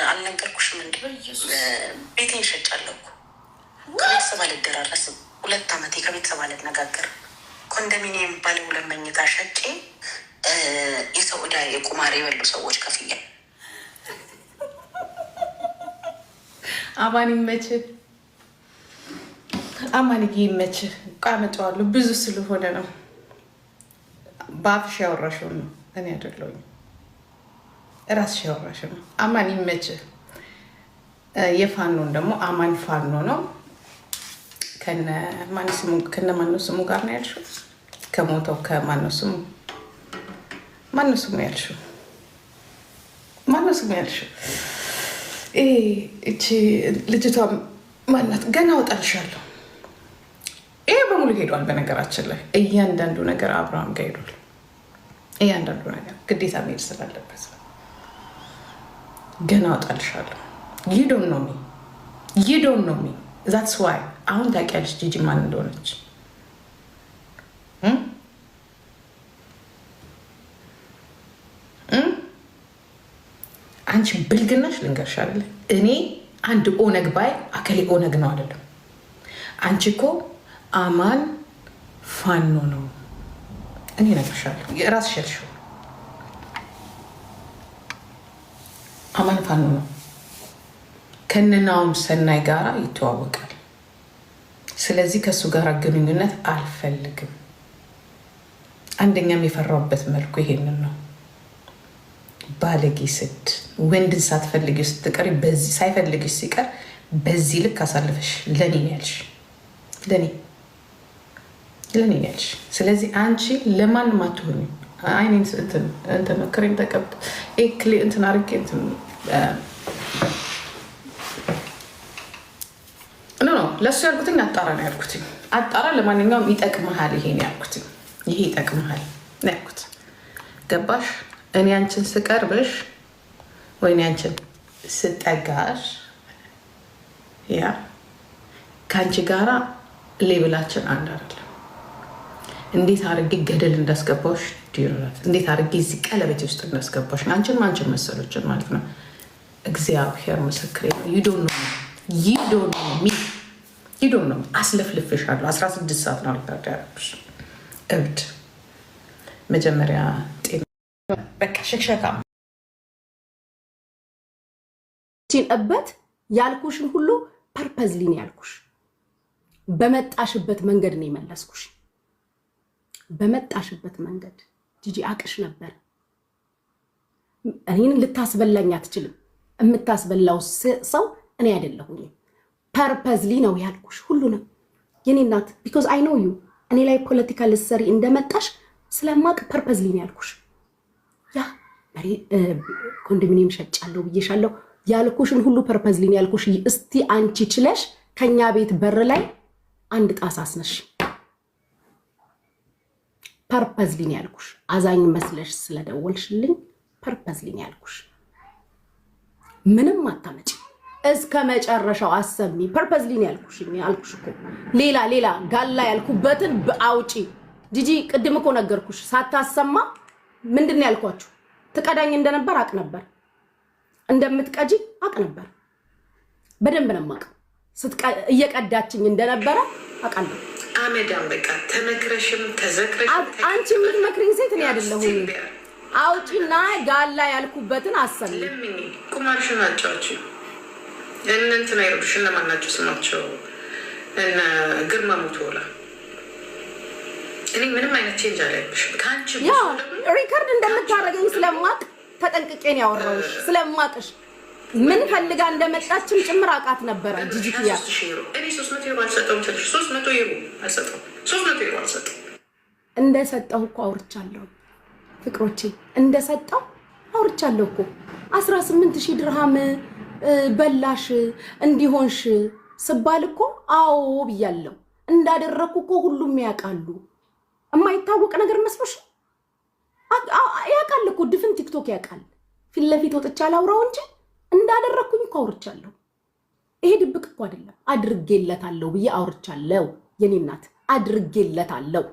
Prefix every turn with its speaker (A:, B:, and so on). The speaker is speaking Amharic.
A: አልነገርኩሽም እንዴ? ቤቴን ሸጫለሁ። ከቤተሰብ አልደራረስም። 2 ዓመቴ ከቤተሰብ አልነጋገርም። ኮንዶሚኒየም ባለ 2 መኝታ ሸጬ የሰው ዕዳ የቁማር የበሉ ሰዎች ከፍያ።
B: አማን ይመችህ፣ አማንዬ ይመችህ። ቃመጫዋለሁ ብዙ ስለሆነ ነው። በአፍሽ ያወራሽው ነው፣ እኔ አይደለሁም። ራስሽ ያወራሽው ነው። አማን ይመችህ። የፋኖን ደግሞ አማን ፋኖ ነው። ከነ ማነው ስሙ ጋር ነው ያልሽው? ከሞተው ከማነው ስሙ ያልሽው? ማነው ስሙ ያልሽው? እቺ ልጅቷ ማናት? ገና አወጣልሻለሁ። ይሄ በሙሉ ሄዷል። በነገራችን ላይ እያንዳንዱ ነገር አብርሃም ጋር ሄዷል። እያንዳንዱ ነገር ግዴታ መሄድ ስላለበት ገና አወጣልሻለሁ። you don't know me that's why አሁን ታውቂያለሽ ጂጂ ማን እንደሆነች። አንቺ ብልግናሽ ልንገርሽ አይደለ? እኔ አንድ ኦነግ ባይ አከሌ ኦነግ ነው አይደለም። አንቺ እኮ አማን ፋኖ ነው። እኔ እነግርሻለሁ፣ የራስሽ ያልሽው አማን ፋኖ ነው። ከነናውም ሰናይ ጋራ ይተዋወቃል። ስለዚህ ከእሱ ጋር ግንኙነት አልፈልግም። አንደኛም የፈራውበት መልኩ ይሄንን ነው። ባለጌ ስድ ወንድን ሳትፈልጊው ስትቀሪ በዚህ ሳይፈልግሽ ሲቀር በዚህ ልክ አሳልፈሽ ለኔ ያልሽ ለኔ ያልሽ። ስለዚህ አንቺ ለማንም አትሆኝ። አይኔን እንትን ክሬም ተቀብጥ ክሌ እንትን አርጌ እንትን ለእሱ ያልኩትኝ አጣራ ነው ያልኩትኝ። አጣራ ለማንኛውም ይጠቅመሃል፣ ይሄን ያልኩትኝ ይሄ ይጠቅመሃል ያልኩት ገባሽ? እኔ አንቺን ስቀርብሽ ወይኔ አንቺን ስጠጋሽ ያ ከአንቺ ጋራ ሌብላችን አንድ አይደለም። እንዴት አድርጌ ገደል እንዳስገባሽ ዲሮናት፣ እንዴት አድርጌ እዚህ ቀለበት ውስጥ እንዳስገባሽ አንቺን መሰሎችን ማለት ነው። እግዚአብሔር ምስክሬ ነው። ዩ ዶንት ኖ አስለፍልፍሻለሁ። 16 ሰዓት ነው ሪካርድ ያደረግሽ እብድ። መጀመሪያ በቃ ሸክሸካ
C: እበት ያልኩሽን ሁሉ ፐርፐዝሊ ነው ያልኩሽ። በመጣሽበት መንገድ ነው የመለስኩሽ። በመጣሽበት መንገድ ጂጂ አቅሽ ነበር። እኔን ልታስበላኝ አትችልም። የምታስበላው ሰው እኔ አይደለሁኝ። ፐርፐዝሊ ነው ያልኩሽ ሁሉንም የኔ እናት። ቢኮዝ አይ ኖ ዩ እኔ ላይ ፖለቲካ ልትሰሪ እንደመጣሽ ስለማቅ ፐርፐዝሊ ነው ያልኩሽ። ያ ኮንዶሚኒየም ሸጫለሁ ብዬሻለሁ ያልኩሽን ሁሉ ፐርፐዝሊ ነው ያልኩሽ። እስቲ አንቺ ችለሽ ከኛ ቤት በር ላይ አንድ ጣሳ አስነሽ። ፐርፐዝሊ ነው ያልኩሽ። አዛኝ መስለሽ ስለደወልሽልኝ ፐርፐዝሊ ነው ያልኩሽ። ምንም አታመጪ እስከ መጨረሻው አሰሚ። ፐርፐዝሊ ነው ያልኩሽ እኮ ሌላ ጋላ ያልኩበትን አውጪ። ጂጂ ቅድም እኮ ነገርኩሽ ሳታሰማ ምንድን ነው ያልኳችሁ? ትቀዳኝ እንደነበር አቅ ነበር፣ እንደምትቀጂ አቅ ነበር። በደንብ ነው የማውቀው። እየቀዳችኝ እንደነበረ አውቃለሁ።
A: አመዳም በቃ ተመክረሽም ተዘክረሽም
C: አንቺ የምትመክሪኝ ሴት እኔ አይደለሁም። አውጪና ጋላ ያልኩበትን አሰሚ።
A: ቁማርሽን አጫውቺ። እንትን አይረዱሽ። እነማን ናቸው ስማቸው? እነ ግርማ ሞቶላ። እኔ ምንም አይነት ቼንጅ አላየብሽም ከአንቺ
C: ሪከርድ እንደምታደርገኝ ስለማቅ ተጠንቅቄን ያወራሁሽ ስለማቅሽ ምን ፈልጋ እንደመጣችም ጭምር አውቃት ነበረ። ጂጂኪያ
A: እኔ 300 ዩሮ አልሰጠውም ትልሽ 300 ዩሮ አልሰጠውም። 300 ዩሮ አልሰጠውም።
C: እንደሰጠው እኮ አውርቻለሁ ፍቅሮቼ፣ እንደሰጠው አውርቻለሁ እኮ 18,000 ድርሃም በላሽ እንዲሆንሽ ስባል እኮ አዎ ብያለሁ። እንዳደረኩ እኮ ሁሉም ያውቃሉ። የማይታወቅ ነገር መስሎሽ? ያውቃል እኮ ድፍን ቲክቶክ ያውቃል። ፊት ለፊት ወጥቻ ላውራው እንጂ እንዳደረኩኝ እኮ አውርቻለሁ። ይሄ ድብቅ እኮ አይደለም። አድርጌለታለሁ ብዬ አውርቻለሁ። የኔ እናት አድርጌለታለሁ።